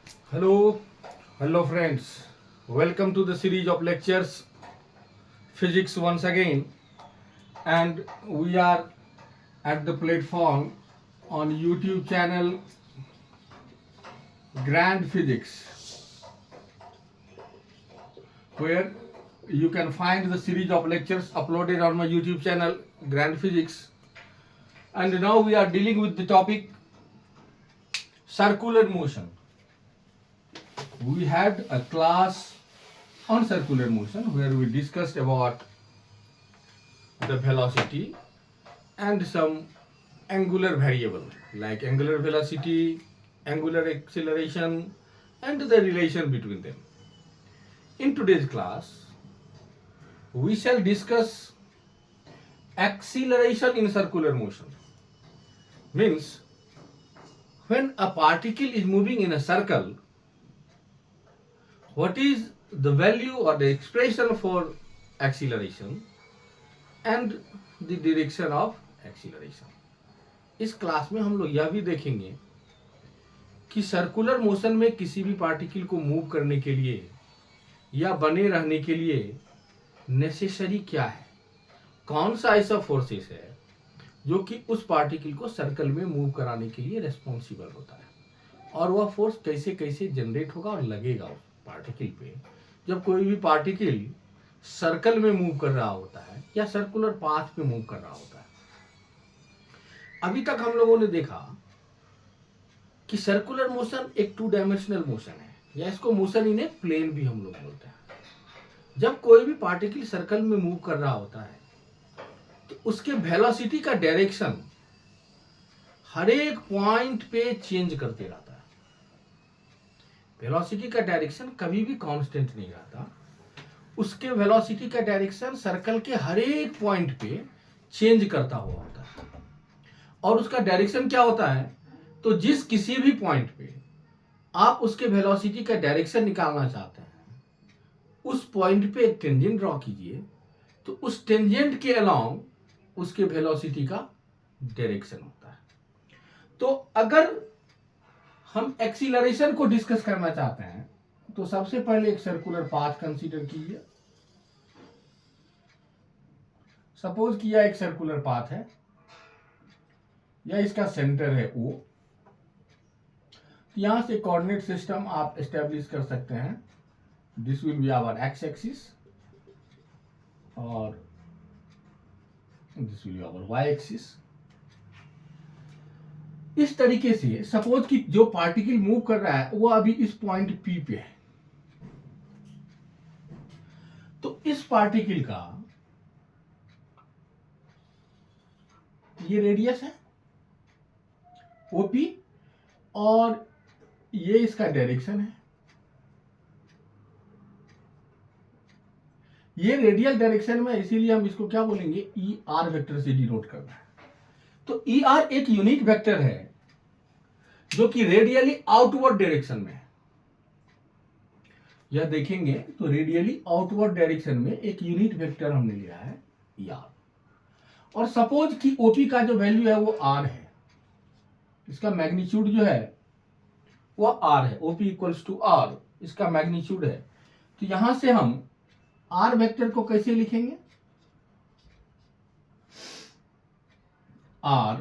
Hello friends. Welcome to the series of lectures Physics once again, and we are at the platform on YouTube channel Grand Physics, where you can find the series of lectures uploaded on my YouTube channel Grand Physics. And now we are dealing with the topic circular motion. We had a class on circular motion where we discussed about the velocity and some angular variable like angular velocity, angular acceleration, and the relation between them. In today's class, we shall discuss acceleration in circular motion. Means when a particle is moving in a circle, what is the value or the expression for acceleration and the direction of acceleration. इस class में हम लोग यह भी देखेंगे कि circular motion में किसी भी पार्टिकल को मूव करने के लिए या बने रहने के लिए नेसेसरी क्या है, कौन सा ऐसा फोर्सेस है जो कि उस पार्टिकल को सर्कल में मूव कराने के लिए रेस्पॉन्सिबल होता है, और वह फोर्स कैसे कैसे जनरेट होगा और लगेगा उस पार्टिकल पे जब कोई भी पार्टिकल सर्कल में मूव कर रहा होता है या सर्कुलर पाथ पे मूव कर रहा होता है। अभी तक हम लोगों ने देखा कि सर्कुलर मोशन एक 2 डायमेंशनल मोशन है, या इसको मोशन इन ए प्लेन भी हम लोग बोलते हैं। जब कोई भी पार्टिकल सर्कल में मूव कर रहा होता है तो उसके वेलोसिटी का डायरेक्शन हर एक पॉइंट पे चेंज करते रहता है। वेलोसिटी का डायरेक्शन कभी भी कांस्टेंट नहीं रहता, उसके वेलोसिटी का डायरेक्शन सर्कल के हर एक पॉइंट पे चेंज करता हुआ होता है। और उसका डायरेक्शन क्या होता है, तो जिस किसी भी पॉइंट पे आप उसके वेलोसिटी का डायरेक्शन निकालना चाहते हैं, उस पॉइंट पे एक टेंजेंट ड्रॉ कीजिए, तो उस टेंजेंट के अलोंग उसके वेलोसिटी का डायरेक्शन होता है। तो अगर हम एक्सीलरेशन को डिस्कस करना चाहते हैं तो सबसे पहले एक सर्कुलर पाथ कंसीडर कीजिए। सपोज किया एक सर्कुलर पाथ है या इसका सेंटर है O। यहां से कोऑर्डिनेट सिस्टम आप एस्टेब्लिश कर सकते हैं। This will be our X axis और this will be our Y axis. इस तरीके से सपोज कि जो पार्टिकल मूव कर रहा है वो अभी इस पॉइंट P पे है, तो इस पार्टिकल का ये रेडियस है OP और ये इसका डायरेक्शन है। ये रेडियल डायरेक्शन में, इसीलिए हम इसको क्या बोलेंगे, ER वेक्टर से डिनोट करना है। तो ER एक यूनिट वेक्टर है जो कि रेडियली आउटवर्ड डायरेक्शन में है। यह देखेंगे तो रेडियली आउटवर्ड डायरेक्शन में एक यूनिट वेक्टर हमने लिया है ER। और सपोज कि OP का जो वैल्यू है वो R है, इसका मैग्नीट्यूड जो है वो R है, OP इक्वल्स टू R इसका मैग्नीट्यूड है। तो यहां से हम R वेक्टर को कैसे लिखेंगे, R,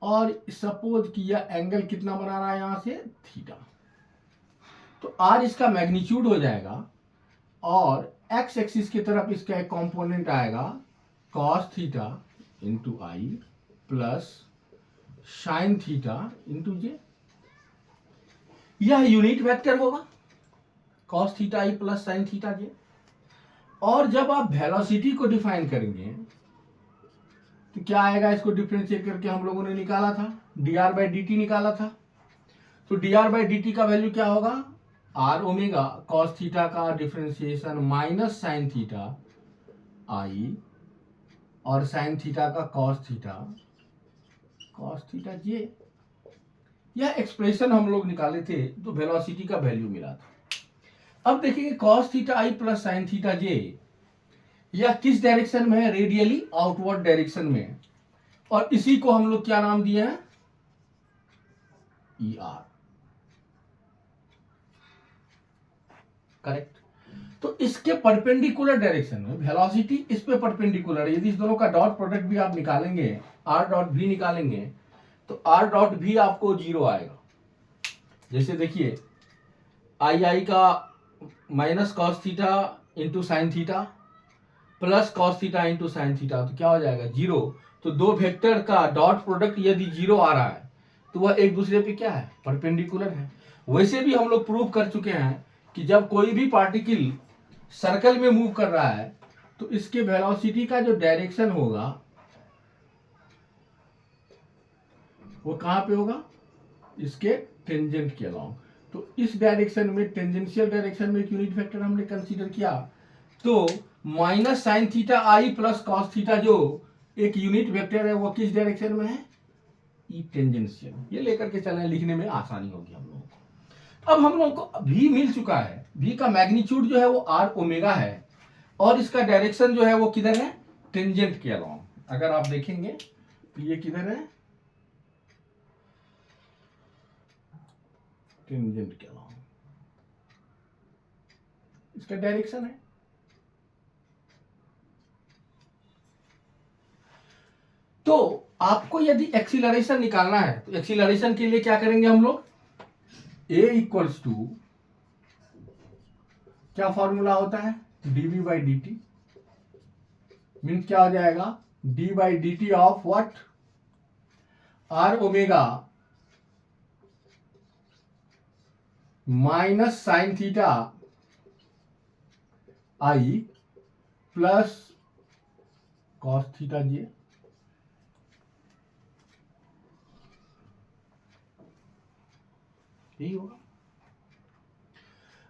और सपोज कि यह एंगल कितना बना रहा है यहां से, थीटा। तो R इसका मैग्नीट्यूड हो जाएगा और एक्स एक्सिस की तरफ इसका एक कंपोनेंट आएगा कॉस थीटा इंटू आई प्लस साइन थीटा इंटू जे। यह यूनिट वेक्टर होगा कॉस थीटा आई प्लस साइन थीटा जे। और जब आप वेलोसिटी को डिफाइन करेंगे तो क्या आएगा, इसको डिफरेंशिएट करके हम लोगों ने निकाला था, dr बाई dt निकाला था। तो dr बाई dt का वैल्यू क्या होगा, r ओमेगा कॉस थीटा का डिफरेंशिएशन माइनस साइन थीटा आई और साइन थीटा का कॉस थीटा जे। यह एक्सप्रेशन हम लोग निकाले थे तो वेलोसिटी का वैल्यू मिला था। अब देखिए कॉस थीटा आई प्लस साइन थीटा जे यह किस डायरेक्शन में है, रेडियली आउटवर्ड डायरेक्शन में। और इसी को हम लोग क्या नाम दिए हैं, ई आर। करेक्ट। तो इसके परपेंडिकुलर डायरेक्शन में वेलोसिटी इस पे परपेंडिकुलर है। यदि इस दोनों का डॉट प्रोडक्ट भी आप निकालेंगे, आर डॉट भी निकालेंगे, तो आर डॉट भी आपको 0 आएगा। जैसे देखिए आई का minus cos theta into sine theta plus cos theta into sine theta, तो क्या हो जाएगा 0। तो दो वेक्टर का डॉट प्रोडक्ट यदि 0 आ रहा है तो वह एक दूसरे पे क्या है, परपेंडिकुलर है। वैसे भी हम लोग प्रूव कर चुके हैं कि जब कोई भी पार्टिकल सर्कल में मूव कर रहा है तो इसके वेलोसिटी का जो डायरेक्शन होगा वो कहां पे होगा, इसके टेंजेंट के अलाउंग। तो इस डायरेक्शन में, टेंजेंशियल डायरेक्शन में एक यूनिट वेक्टर हमने कंसीडर किया, तो माइनस साइन थीटा आई प्लस कॉस थीटा जो एक यूनिट वेक्टर है वो किस डायरेक्शन में है, ई टेंजेंशियल। ये लेकर के चलें, लिखने में आसानी होगी हम लोगों को। अब हम लोगों को भी मिल चुका है, भी का मैग्नीट्यूड जो है वो आर ओमेगा है और इसका डायरेक्शन जो है वो किधर है, टेंजेंट के अलाउंग। अगर आप देखेंगे तो ये किधर है, टेंजेंट के अलाउंग, इसका डायरेक्शन है। तो आपको यदि एक्सीलरेशन निकालना है तो एक्सीलरेशन के लिए क्या करेंगे हम लोग, ए इक्वल्स टू, क्या फॉर्मूला होता है, DV by D T, means क्या हो जाएगा, D by D T of what, R omega minus sine theta I plus cos theta J. यही होगा।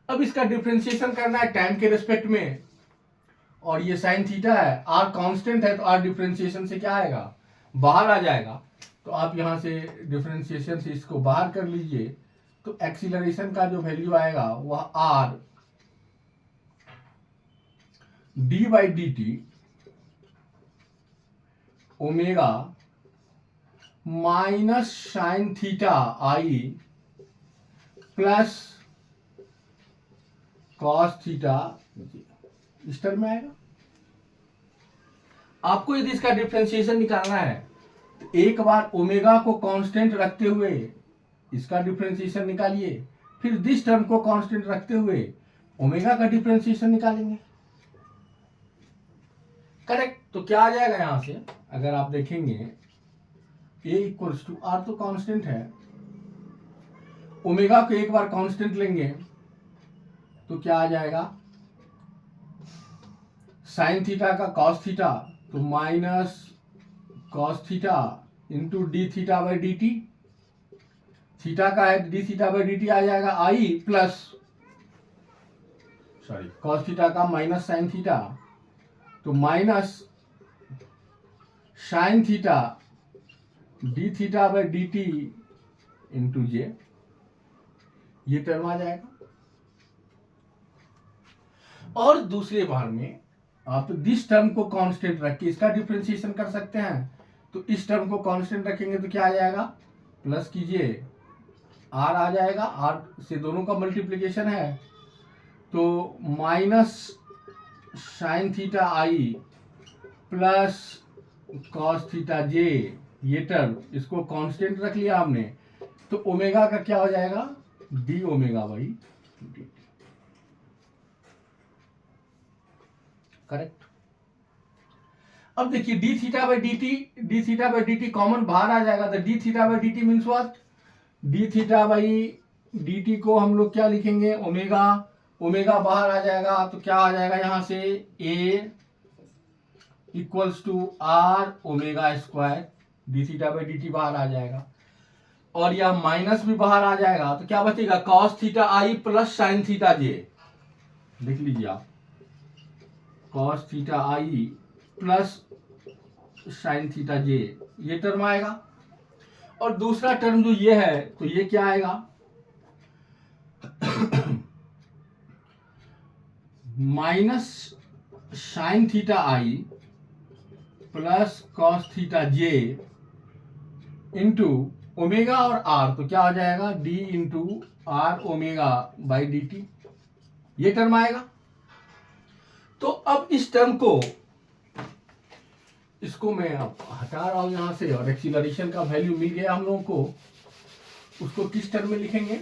अब इसका डिफरेंशिएशन करना है टाइम के रिस्पेक्ट में, और ये साइन थीटा है, आर कांस्टेंट है तो आर डिफरेंशिएशन से क्या आएगा, बाहर आ जाएगा। तो आप यहां से डिफरेंशिएशन से इसको बाहर कर लीजिए, तो एक्सीलरेशन का जो वैल्यू आएगा वह R D by D T omega minus sine theta I plus cos theta इस टर्म में आएगा। आपको यदि इसका डिफरेंशिएशन निकालना है तो एक बार ओमेगा को कांस्टेंट रखते हुए इसका डिफरेंशिएशन निकालिए, फिर दिस टर्म को कांस्टेंट रखते हुए ओमेगा का डिफरेंशिएशन निकालेंगे। करेक्ट। तो क्या आ जाएगा यहां से, अगर आप देखेंगे ए इक्वल्स टू, आर तो कांस्टेंट है, ओमेगा को एक बार कांस्टेंट लेंगे तो क्या आ जाएगा, साइन थीटा का कॉस थीटा, तो minus cos theta into D theta by D T, theta का है D theta by D T आ जाएगा I plus, sorry cos theta का माइनस साइन थीटा, तो minus sine theta D theta by D T into J, ये term आ जाएगा। और दूसरे बार में आप दिस टर्म को कांस्टेंट रख के इसका डिफरेंशिएशन कर सकते हैं। तो इस टर्म को कांस्टेंट रखेंगे तो क्या आ जाएगा, प्लस कीजिए आर आ जाएगा, आर से दोनों का मल्टीप्लिकेशन है, तो माइनस साइन थीटा आई प्लस कॉस थीटा जे, ये टर्म इसको कांस्टेंट रख लिया हमने, तो ओमेगा का क्या हो जाएगा, D omega by D. Correct. अब देखिए D theta by D T common बाहर आ जाएगा, तो D theta by D T means what, D theta by D T को हम लोग क्या लिखेंगे, ओमेगा, ओमेगा बाहर आ जाएगा तो क्या आ जाएगा यहां से, A equals to are omega square, D theta by D T बाहर आ जाएगा, और यह माइनस भी बाहर आ जाएगा, तो क्या बचेगा, कॉस थीटा आई प्लस साइन थीटा जे। लिख लीजिए आप, कॉस थीटा आई प्लस साइन थीटा जे, ये टर्म आएगा। और दूसरा टर्म जो ये है तो ये क्या आएगा, माइनस साइन थीटा आई plus cos theta j into omega और आर, तो क्या हो जाएगा d into r omega by D t, ये टर्म आएगा। तो अब इस टर्म को, इसको मैं अब हटा रहा हूं यहां से, और एक्सीलरेशन का वैल्यू मिल गया हम लोगों को, उसको किस टर्म में लिखेंगे,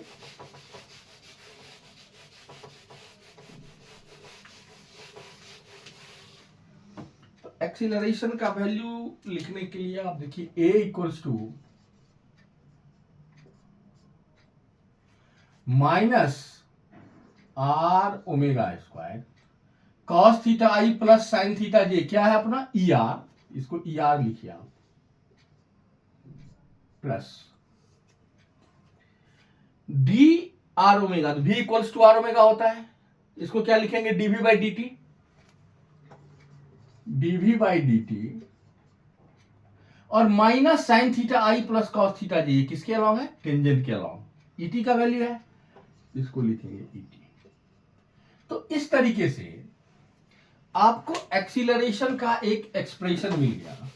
तो एक्सीलरेशन का वैल्यू लिखने के लिए आप देखिए a equals to minus are omega square cos theta I plus sine theta J, क्या है अपना ई आर, इसको ई आर लिखिए आप, प्लस डी आर ओमेगा, तो v equals to are omega होता है, इसको क्या लिखेंगे dv by D t, dv by D t, और माइनस साइन थीटा आई प्लस कॉस थीटा जे, ये किसके अलॉन्ग है, टेंजेंट के अलॉन्ग, ईटी का वैल्यू है, इसको लिखेंगे ईटी। तो इस तरीके से आपको एक्सीलरेशन का एक एक्सप्रेशन मिल गया,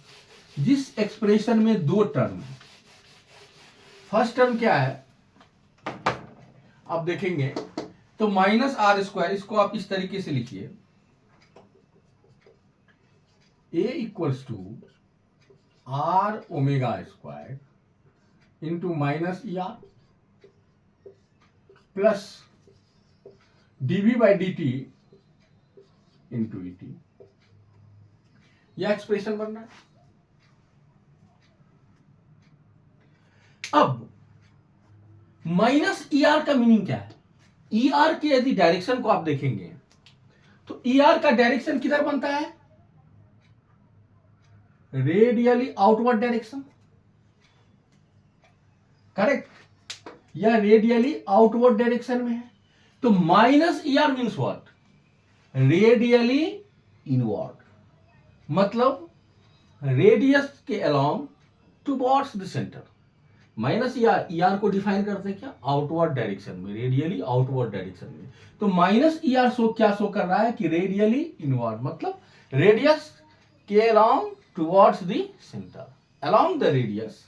जिस एक्सप्रेशन में दो टर्म है। फर्स्ट टर्म क्या है आप देखेंगे, तो माइनस आर स्क्वायर, इसको आप इस तरीके से लिखिए, A equals to are omega square into minus E R plus DV by D T into E T, यह एक्सप्रेशन बन रहा है। अब माइनस ई आर का मीनिंग क्या है, ई आर के यदि डायरेक्शन को आप देखेंगे तो ई आर का डायरेक्शन किधर बनता है, रेडियली आउटवर्ड डायरेक्शन, करेक्ट, या रेडियली आउटवर्ड डायरेक्शन में है। तो minus E R means what, radially inward, मतलब रेडियस के along towards the centre. Minus E R को डिफाइन करते हैं क्या, आउटवर्ड डायरेक्शन में, रेडियली आउटवर्ड डायरेक्शन में। तो माइनस ई आर क्या शो कर रहा है कि रेडियली इनवर्ड, मतलब रेडियस के along towards the centre, along the radius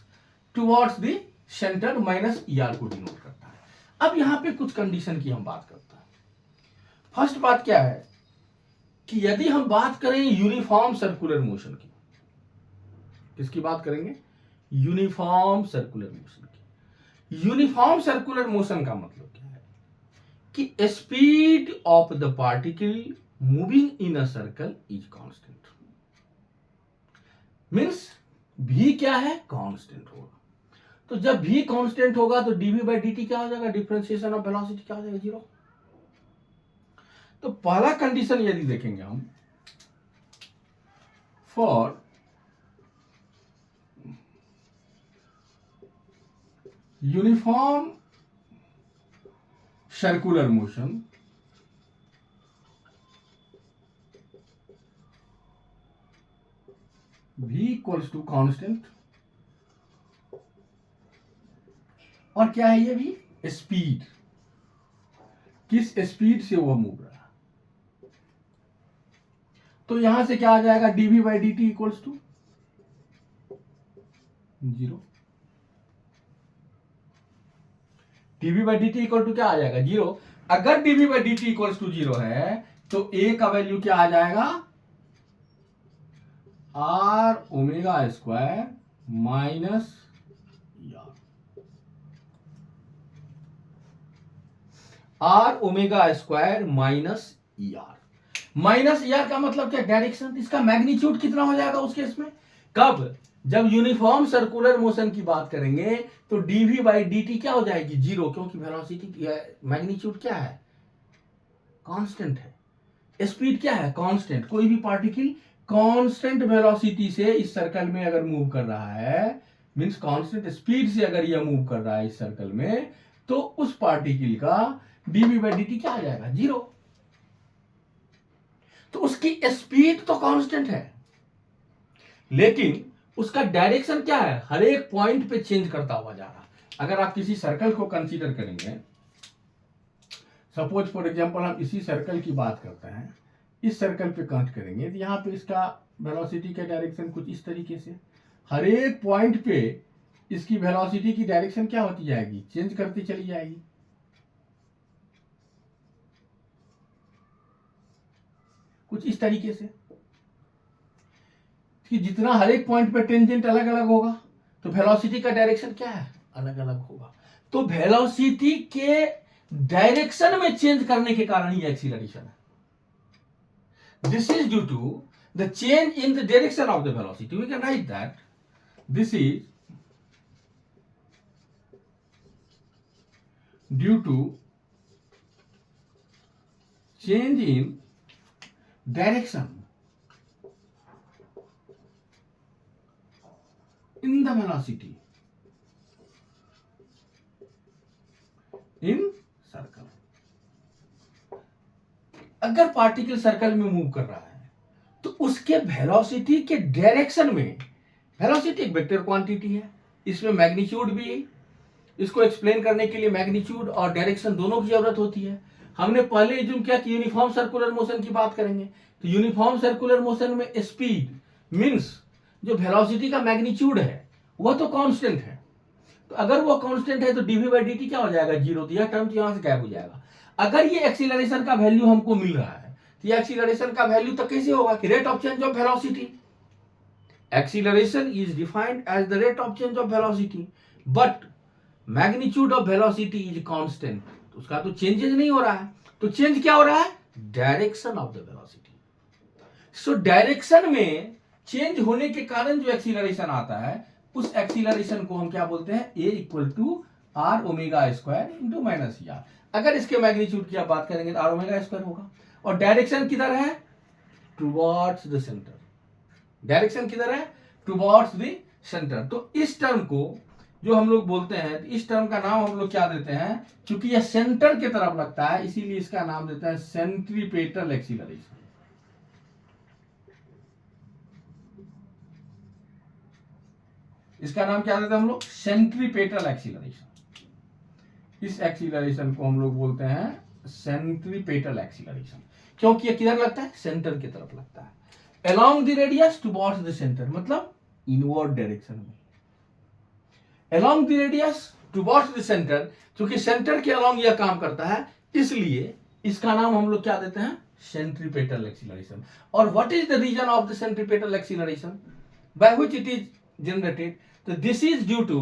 towards the centre, minus E R को डिनोट करता है। अब यहां पे कुछ कंडीशन की हम बात करते हैं। फर्स्ट बात क्या है कि यदि हम बात करें यूनिफॉर्म सर्कुलर मोशन की, किसकी बात करेंगे, यूनिफॉर्म सर्कुलर मोशन की। यूनिफॉर्म सर्कुलर मोशन का मतलब क्या है कि speed of the particle moving in a circle is constant, means भी क्या है, कांस्टेंट होगा। तो जब भी कांस्टेंट होगा तो डीवी बाई डी टी क्या हो जाएगा, डिफरेंशिएशन ऑफ वेलोसिटी क्या हो जाएगा, जीरो। तो पहला कंडीशन यदि देखेंगे हम, for uniform circular motion v equals to constant, और क्या है ये भी, स्पीड, किस स्पीड से वह मूव रहा है। तो यहां से क्या आ जाएगा, dv by D t equals to zero, dv by D t equal to क्या आ जाएगा, जीरो। अगर dv by D t equals to zero है तो a का वैल्यू क्या आ जाएगा, r omega square minus are omega square minus E r. Minus E R का मतलब क्या, डायरेक्शन, इसका मैग्नीट्यूड कितना हो जाएगा उस केस में, कब, जब यूनिफॉर्म सर्कुलर मोशन की बात करेंगे तो डीवी बाई डी टी क्या हो जाएगी, जीरो, क्योंकि वेलोसिटी मैग्नीट्यूड क्या है, कांस्टेंट है। स्पीड क्या है, कांस्टेंट। कोई भी पार्टिकल कांस्टेंट वेलोसिटी से इस सर्कल में अगर मूव कर रहा है, मींस कांस्टेंट स्पीड से अगर यह मूव कर रहा है इस सर्कल में, तो उस पार्टिकल का डीवी बाई डी टी क्या आ जाएगा, जीरो। तो उसकी स्पीड तो कांस्टेंट है, लेकिन उसका डायरेक्शन क्या है, हर एक पॉइंट पे चेंज करता हुआ जा रहा है। अगर आप किसी सर्कल को कंसीडर करेंगे, सपोज फॉर एग्जांपल हम इसी सर्कल की बात करते हैं, इस सर्कल पे काउंट करेंगे तो यहाँ पे इसका वेलोसिटी का डायरेक्शन कुछ इस तरीके से, हर एक पॉइंट पे इसकी वेलोसिटी की डायरेक्शन क्या होती जाएगी, चेंज करती चली जाएगी। कुछ इस तरीके से कि जितना हर एक पॉइंट पे टेंजेंट अलग अलग होगा तो वेलोसिटी का डायरेक्शन क्या है, अलग अलग होगा। तो वेलोसिटी के डायरेक्शन में चेंज करने के कारण ही एक्सीलरेशन है। This is due to the change in the direction of the velocity. We can write that this is due to change in direction in the velocity in circle। अगर particle circle में move कर रहा है तो उसके velocity के direction में, velocity एक वेक्टर क्वांटिटी है, इसमें मैग्नीट्यूड भी, इसको एक्सप्लेन करने के लिए मैग्नीट्यूड और डायरेक्शन दोनों की जरूरत होती है। हमने पहले एज्यूम किया कि यूनिफॉर्म सर्कुलर मोशन की बात करेंगे, तो यूनिफॉर्म सर्कुलर मोशन में स्पीड मींस जो वेलोसिटी का मैग्नीट्यूड है वह तो कांस्टेंट है। तो अगर वो कांस्टेंट है तो डीवी बाई डी क्या हो जाएगा, जीरो। तो यह टर्म यहां से गायब हो जाएगा। अगर ये एक्सीलरेशन का वैल्यू हमको मिल रहा है तो ये एक्सीलरेशन का वैल्यू तो कैसे होगा कि rate of change of velocity. Acceleration is defined as the rate of change of velocity, but magnitude of velocity is constant. उसका तो चेंजेस नहीं हो रहा है। तो चेंज क्या हो रहा है, direction of the velocity. So direction में चेंज होने के कारण जो एक्सीलरेशन आता है उस एक्सीलरेशन को हम क्या बोलते हैं, A equal to are omega square into minus R. अगर इसके मैग्नीट्यूड की आप बात करेंगे तो आर ओमेगा स्क्वायर होगा। और डायरेक्शन किधर है, टुवर्ड्स द सेंटर। डायरेक्शन किधर है, टुवर्ड्स द सेंटर। तो इस टर्म को जो हम लोग बोलते हैं, इस टर्म का नाम हम लोग क्या देते हैं, क्योंकि यह सेंटर की तरफ लगता है इसीलिए इसका नाम देते हैं सेंट्रीपेटल एक्सीलरेशन। इसका नाम क्या देते हैं हम लोग, सेंट्रीपेटल एक्सीलरेशन। इस एक्सीलरेशन को हम लोग बोलते हैं सेंट्रीपेटल एक्सीलरेशन, क्योंकि ये किधर लगता है, सेंटर की तरफ लगता है। Along the radius towards the centre, मतलब इनवर्ड डायरेक्शन में। Along the radius towards the centre, क्योंकि सेंटर के अलोंग यह काम करता है इसलिए इसका नाम हम लोग क्या देते हैं, सेंट्रीपेटल एक्सीलरेशन। और what is the reason of the centripetal acceleration by which it is generated, तो this is due to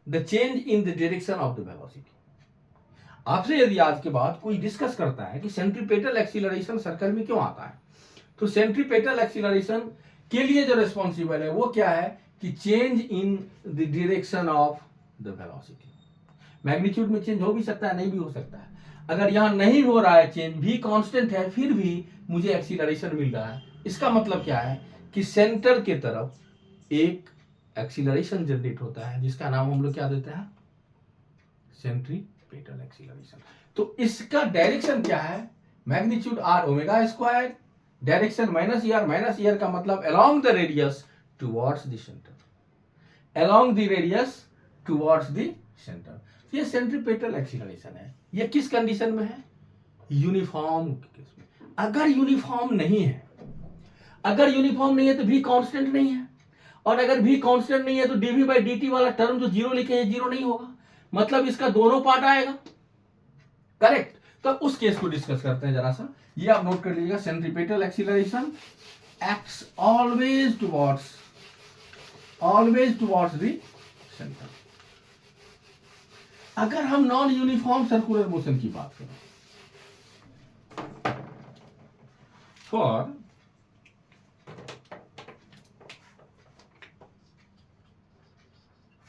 the change in the direction of the velocity. आपसे यदि आज के बाद कोई डिस्कस करता है कि सेंट्रीपेटल एक्सीलरेशन सर्कल में क्यों आता है, तो सेंट्रीपेटल एक्सीलरेशन के लिए जो रिस्पॉन्सिबल है वो क्या है कि change in the direction of the velocity. Magnitude में चेंज हो भी सकता है, नहीं भी हो सकता है। अगर यहां नहीं हो रहा है चेंज, भी कांस्टेंट है, फिर भी मुझे एक्सीलरेशन मिल रहा है, इसका मतलब क्या है कि सेंटर की तरफ एक एक्सीलरेशन जनरेट होता है जिसका नाम हम लोग क्या देते हैं, सेंट्रीपेटल एक्सीलरेशन। तो इसका डायरेक्शन क्या है, magnitude r omega square, direction minus e r का मतलब along the radius towards the centre, along the radius towards the centre. ये सेंट्रीपेटल एक्सीलरेशन है। ये किस कंडीशन में है, यूनिफॉर्म केस में। अगर यूनिफॉर्म नहीं है, अगर यूनिफॉर्म नहीं है तो भी कांस्टेंट नहीं है, और अगर भी कांस्टेंट नहीं है तो डीवी बाई डी वाला टर्म जो जीरो लिखे हैं जीरो नहीं होगा, मतलब इसका दोनों पार्ट आएगा, करेक्ट। तो उस केस को डिस्कस करते हैं जरा सा। ये आप नोट कर लीजिएगा, centripetal acceleration acts always towards the centre. अगर हम नॉन यूनिफॉर्म सर्कुलर मोशन की बात करें,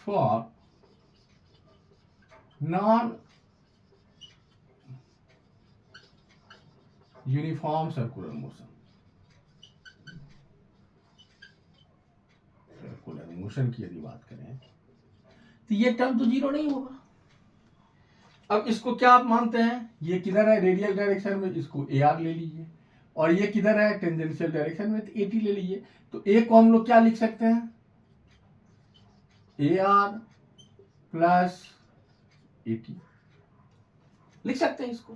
for non uniform circular motion, circular motion की यदि बात करें तो ये टर्म तो जीरो नहीं होगा। अब इसको क्या आप मानते हैं, ये किधर है, रेडियल डायरेक्शन में, इसको ए आर ले लीजिए, और ये किधर है, टेंजेंशियल डायरेक्शन में, तो ए टी ले लीजिए। तो ए को हम लोग क्या लिख सकते हैं, A R plus a T लिख सकते हैं इसको।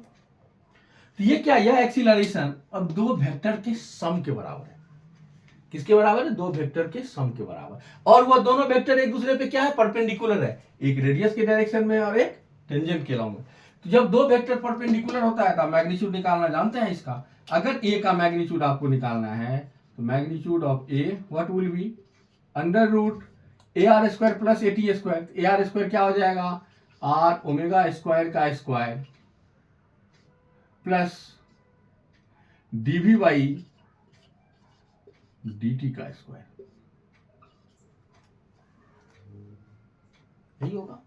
तो ये क्या, यह एक्सीलरेशन अब दो वेक्टर के सम के बराबर है। किसके बराबर है? दो वेक्टर के सम के बराबर। और वो दोनों वेक्टर एक दूसरे पे क्या है? परपेंडिकुलर है, एक रेडियस के डायरेक्शन में और एक टेंजेंट के लॉन्ग में। तो जब दो वेक्टर परपेंडिकुलर होता है तो मैग्नीट्यूड निकालना जानते हैं इसका। अगर ए का मैग्नीट्यूड आपको निकालना है तो magnitude of a what will be under root a r square plus a t square. A r square क्या हो जाएगा? आर ओमेगा स्क्वायर का square plus DV by dt का स्क्वायर, यही होगा।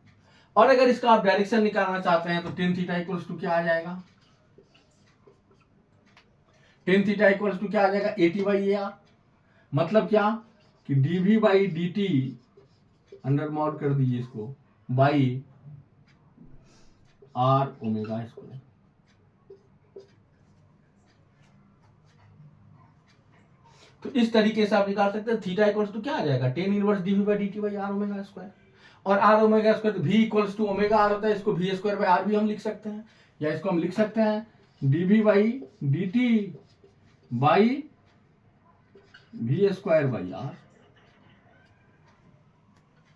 और अगर इसका आप डायरेक्शन निकालना चाहते हैं तो टेन थीटा इक्वल्स टू क्या आ जाएगा? टेन थीटा इक्वल्स टू क्या आ जाएगा? Eighty by A R. मतलब क्या कि dv by dt under mod कर दीजिए इसको बाई आर ओमेगा स्क्वायर। तो इस तरीके से आप निकाल सकते हैं थीटा इक्वल्स टू क्या आ जाएगा? Tan inverse d v by dt by r omega square. और आर ओमेगा स्क्वायर तो v equals to omega r होता है, इसको v स्क्वायर बाई आर भी हम लिख सकते हैं, या इसको हम लिख सकते हैं dv by dt by v square by r,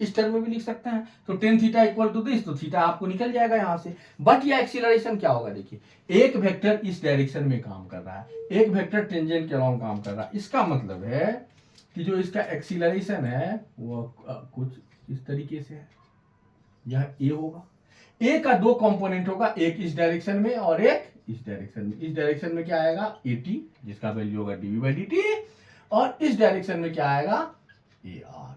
इस टर्म में भी लिख सकते हैं। तो tan theta equal to this, तो थीटा आपको निकल जाएगा यहां से। बट ये एक्सीलरेशन क्या होगा? देखिए, एक वेक्टर इस डायरेक्शन में काम कर रहा है, एक वेक्टर टेंजेंट के अलाउंग काम कर रहा है। इसका मतलब है कि जो इसका एक्सीलरेशन है वो कुछ इस तरीके से है। यह ए होगा, ए का दो कंपोनेंट होगा, एक इस डायरेक्शन में और एक इस डायरेक्शन में। इस डायरेक्शन में क्या आएगा? एटी, जिसका वैल्यू होगा डीवी बाई डी टी, और इस डायरेक्शन में क्या आएगा? A R.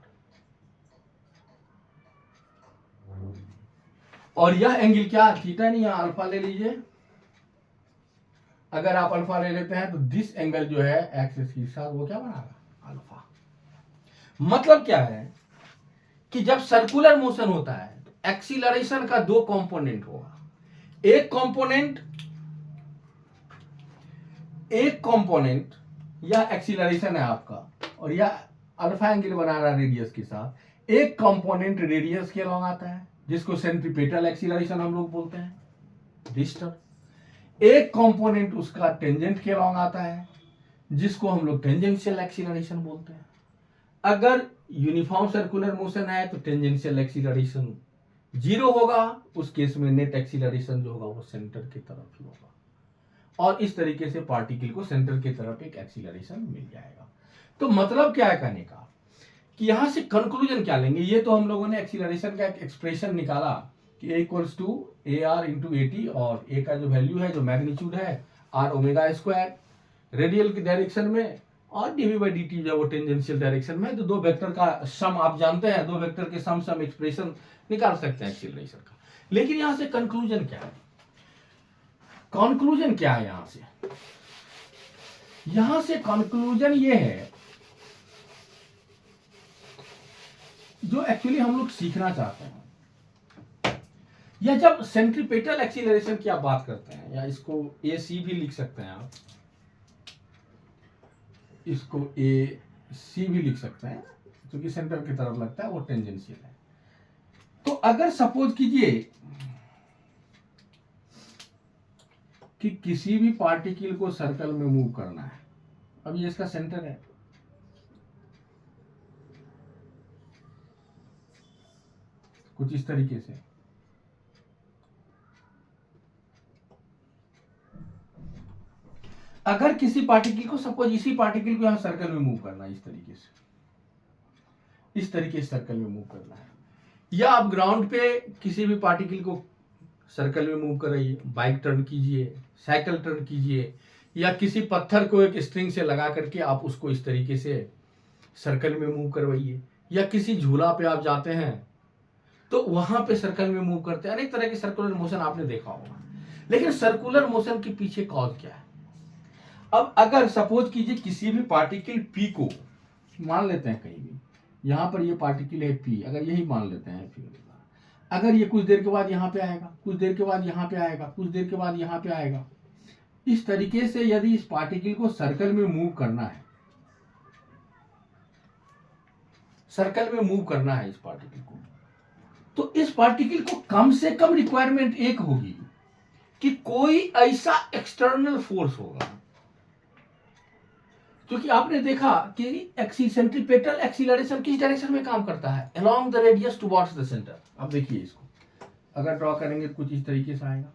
और यह एंगल क्या? थीटा नहीं, यहां अल्फा ले लीजिए। अगर आप अल्फा ले लेते हैं तो दिस एंगल जो है एक्सिस के साथ वो क्या बनाएगा? अल्फा। मतलब क्या है कि जब सर्कुलर मोशन होता है तो एक्सीलरेशन का दो कंपोनेंट होगा। एक कंपोनेंट या एक्सीलरेशन है आपका, और यह अल्फा एंगल बना रहा है रेडियस के साथ। एक कंपोनेंट रेडियस के अलॉन्ग आता है जिसको सेंट्रीपेटल एक्सीलरेशन हम लोग बोलते हैं, डिस्टर्ब। एक कंपोनेंट उसका टेंजेंट के अलॉन्ग आता है जिसको हम लोग टेंजेंशियल एक्सीलरेशन बोलते हैं। अगर यूनिफॉर्म सर्कुलर मोशन है तो टेंजेंशियल एक्सीलरेशन 0 होगा, उस केस में नेट एक्सीलरेशन जो होगा वो सेंटर की तरफ ही होगा। और इस तरीके से पार्टिकल को सेंटर की तरफ एक एक्सीलरेशन मिल जाएगा। तो मतलब क्या है कहने का कि यहां से कंक्लूजन क्या लेंगे? ये तो हम लोगों ने एक्सीलरेशन का एक एक्सप्रेशन निकाला कि A equals to A R into A T, और ए का जो वैल्यू है, जो मैग्नीट्यूड है, आर ओमेगा स्क्वायर रेडियल की डायरेक्शन में, और डीवी बाई डी टी जो वो टेंजेंशियल डायरेक्शन में। तो दो वेक्टर का सम आप जानते हैं, दो वेक्टर के सम एक्सप्रेशन निकाल सकते हैं एक्सीलरेशन का। लेकिन यहां से कंक्लूजन क्या है? कंक्लूजन क्या है यहां से? यहां से कंक्लूजन ये है जो एक्चुअली हम लोग सीखना चाहते हैं। या जब सेंट्रीपेटल एक्सीलरेशन की आप बात करते हैं, या इसको ए सी भी लिख सकते हैं आप, इसको ए सी भी लिख सकते हैं, क्योंकि सेंटर की तरफ लगता है, वो टेंजेंशियल है। तो अगर सपोज कीजिए कि किसी भी पार्टिकल को सर्कल में मूव करना है, अब ये इसका सेंटर है, कुछ इस तरीके से। अगर किसी पार्टिकल को, सपोज इसी पार्टिकल को यहां सर्कल में मूव करना है, इस तरीके से, इस तरीके से सर्कल में मूव करना है, या आप ग्राउंड पे किसी भी पार्टिकल को सर्कल में मूव कराइए, बाइक टर्न कीजिए, साइकिल टर्न कीजिए, या किसी पत्थर को एक स्ट्रिंग से लगा करके आप उसको इस तरीके से सर्कल में मूव करवाइए, या किसी झूला पे आप जाते हैं तो वहां पे सर्कल में मूव करते हैं। अनेक तरह के सर्कुलर मोशन आपने देखा होगा। लेकिन सर्कुलर मोशन के पीछे कॉज क्या है? अब अगर सपोज कीजिए किसी भी पार्टिकल पी को मान लेते हैं, कहीं भी यहां पर ये पार्टिकल है पी, अगर यही मान लेते हैं पी, अगर ये कुछ देर के बाद यहां पे आएगा, कुछ देर के बाद यहां पे आएगा, कुछ देर के बाद यहां पे आएगा, इस तरीके से यदि इस पार्टिकल को सर्कल में मूव करना है, सर्कल में मूव करना है इस पार्टिकल को, तो इस पार्टिकल को कम से कम रिक्वायरमेंट एक होगी कि कोई ऐसा एक्सटर्नल फोर्स होगा क्योंकि आपने देखा कि सेंट्रीपेटल एक्सीलरेशन किस डायरेक्शन में काम करता है, along the radius towards the centre. अब देखिए इसको अगर ड्रॉ करेंगे तो कुछ इस तरीके से आएगा।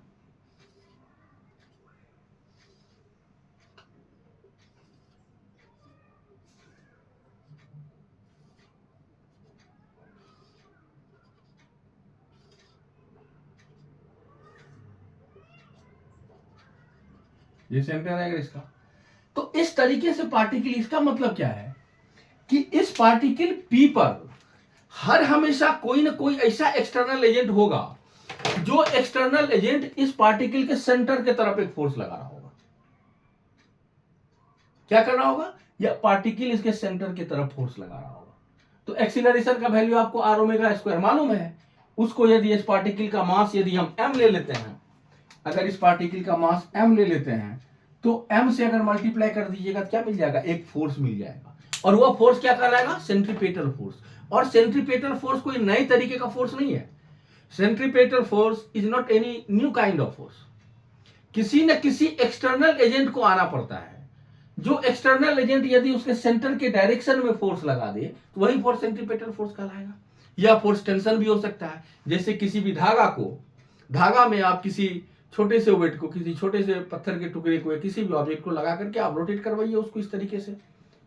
ये सेंटर आएगा इसका। तो इस तरीके से पार्टिकल, इसका मतलब क्या है कि इस पार्टिकल पी पर हर हमेशा कोई ना कोई ऐसा एक्सटर्नल एजेंट होगा जो एक्सटर्नल एजेंट इस पार्टिकल के सेंटर के तरफ एक फोर्स लगा रहा होगा। क्या कर रहा होगा, यह पार्टिकल इसके सेंटर की तरफ फोर्स लगा रहा होगा। तो एक्सीलरेशन का वैल्यू आपको आर ओमेगा स्क्वायर मालूम है। उसको यदि इस पार्टिकल का मास यदि हम m ले लेते हैं, अगर इस पार्टिकल का मास m ले लेते हैं तो m से अगर मल्टीप्लाई कर दीजिएगा तो क्या मिल जाएगा, एक फोर्स मिल जाएगा। और वह फोर्स क्या कहलाएगा, सेंट्रीपेटल फोर्स। और सेंट्रीपेटल फोर्स कोई नए तरीके का फोर्स नहीं है। Centripetal force is not any new kind of force. किसी न किसी एक्सटर्नल एजेंट को आना पड़ता है। जो एक्सटर्नल एजेंट यदि उसके सेंटर के डायरेक्शन में फोर्स लगा दे तो वही फोर्स सेंट्रीपेटल फोर्स कहलाएगा। यह फोर्स टेंशन भी हो सकता है। जैसे किसी भी धागा में आप किसी छोटे से वेट को, किसी छोटे से पत्थर के टुकड़े को या किसी भी ऑब्जेक्ट को लगा करके आप रोटेट करवाइए उसको, इस तरीके से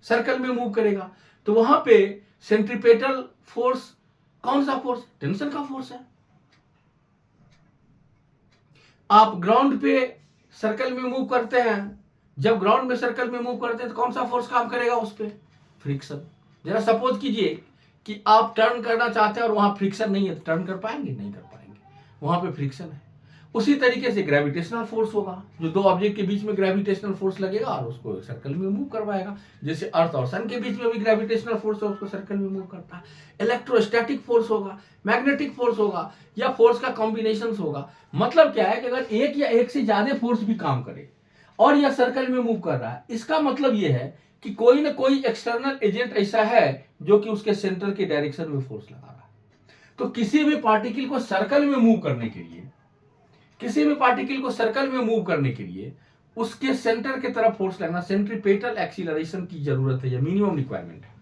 सर्कल में मूव करेगा। तो वहां पे सेंट्रीपेटल फोर्स कौन सा फोर्स, टेंशन का फोर्स है। आप ग्राउंड पे सर्कल में मूव करते हैं, जब ग्राउंड में सर्कल में मूव करते हैं तो कौन सा फोर्स काम करेगा उस पर, फ्रिक्शन। जरा सपोज कीजिए कि आप टर्न करना चाहते हैं और वहां फ्रिक्शन नहीं है, तो टर्न कर पाएंगे, नहीं कर पाएंगे, वहां पे फ्रिक्शन है। उसी तरीके से ग्रेविटेशनल फोर्स होगा, जो दो ऑब्जेक्ट के बीच में ग्रेविटेशनल फोर्स लगेगा और उसको सर्कल में मूव करवाएगा। जैसे अर्थ और सन के बीच में भी ग्रेविटेशनल फोर्स है, उसको सर्कल में मूव करता है। इलेक्ट्रोस्टैटिक फोर्स होगा, मैग्नेटिक फोर्स होगा, या फोर्स का कॉम्बिनेशन होगा। मतलब क्या है कि अगर एक या एक से ज्यादा फोर्स भी काम करे और यह सर्कल में मूव कर रहा है, इसका मतलब यह है कि कोई ना कोई एक्सटर्नल एजेंट ऐसा है जो कि उसके सेंटर के डायरेक्शन में फोर्स लगा रहा है। तो किसी भी पार्टिकल को सर्कल में मूव करने के लिए, उसके सेंटर की तरफ फोर्स लगना, सेंट्रीपेटल एक्सीलरेशन की जरूरत है। यह मिनिमम रिक्वायरमेंट है।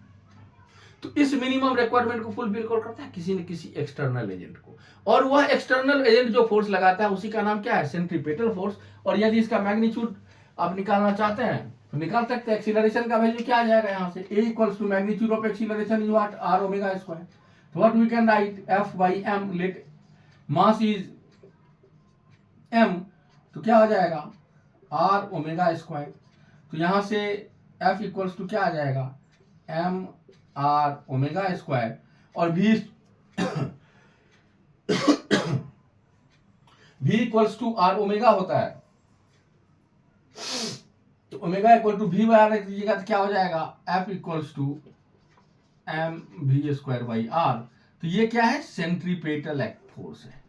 तो इस मिनिमम रिक्वायरमेंट को फुलफिल करता है किसी न किसी एक्सटर्नल एजेंट को, और वह एक्सटर्नल एजेंट जो फोर्स लगाता है उसी का नाम क्या है, सेंट्रीपेटल फोर्स। और यदि इसका मैग्नीट्यूड आप निकालना चाहते हैं तो निकाल सकते हैं। एक्सीलरेशन का वैल्यू क्या आ जाएगा यहाँ से, A equals to magnitude of acceleration is what, R omega square. तो what we can write, F by m, let mass is m, तो क्या हो जाएगा, आर ओमेगा स्क्वायर। तो यहां से F इक्वल्स टू क्या आ जाएगा, m आर ओमेगा स्क्वायर, और v equals to are omega होता है। तो omega equal to v by r रख दीजिएगा तो क्या हो जाएगा, F equals to m v square by r. तो ये क्या है, सेंट्रीपेटल फोर्स है।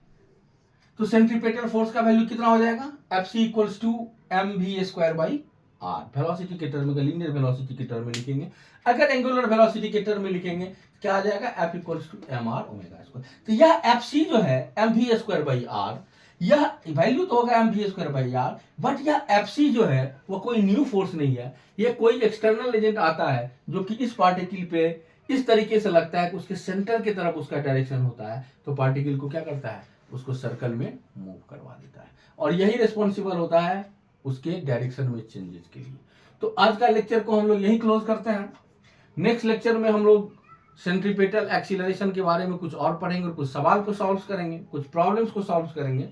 तो सेंट्रीपेटल फोर्स का वैल्यू कितना हो जाएगा, Fc equals to m v square by r. Velocity के टर्म में, लीनियर वेलोसिटी के टर्म में लिखेंगे। अगर एंगुलर वेलोसिटी के टर्म में लिखेंगे तो क्या आ जाएगा, F equals to m r omega square. तो यह Fc जो है m v square by r, यह वैल्यू तो होगा m v square by r, but यह Fc जो है वो कोई न्यू फोर्स नहीं है। यह कोई एक्सटर्नल एजेंट आता है जो कि इस पार्टिकल पे इस तरीके से लगता है कि उसके सेंटर की तरफ उसका डायरेक्शन होता है, तो पार्टिकल को क्या करता है, उसको सर्कल में मूव करवा देता है। और यही रिस्पॉन्सिबल होता है उसके डायरेक्शन में चेंजेस के लिए। तो आज का लेक्चर को हम लोग यही क्लोज करते हैं। नेक्स्ट लेक्चर में हम लोग सेंट्रीपेटल एक्सीलरेशन के बारे में कुछ और पढ़ेंगे और कुछ सवाल को सॉल्व करेंगे, कुछ प्रॉब्लम्स को सॉल्व करेंगे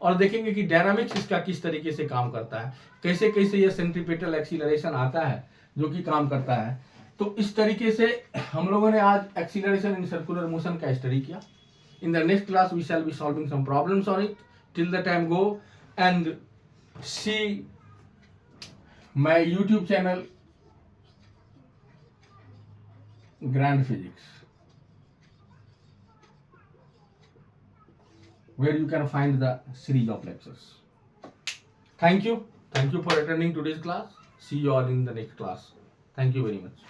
और देखेंगे कि डायनामिक्स इसका किस तरीके से काम करता है, कैसे कैसे यह सेंट्रीपेटल एक्सीलरेशन आता है जो कि काम करता है। तो इस तरीके से हम लोगों ने आज एक्सीलरेशन इन सर्कुलर मोशन का स्टडी किया। In the next class we shall be solving some problems on it. Till the time, go and see my YouTube channel Grand Physics, where you can find the series of lectures. Thank you for attending today's class. See you all in the next class. Thank you very much.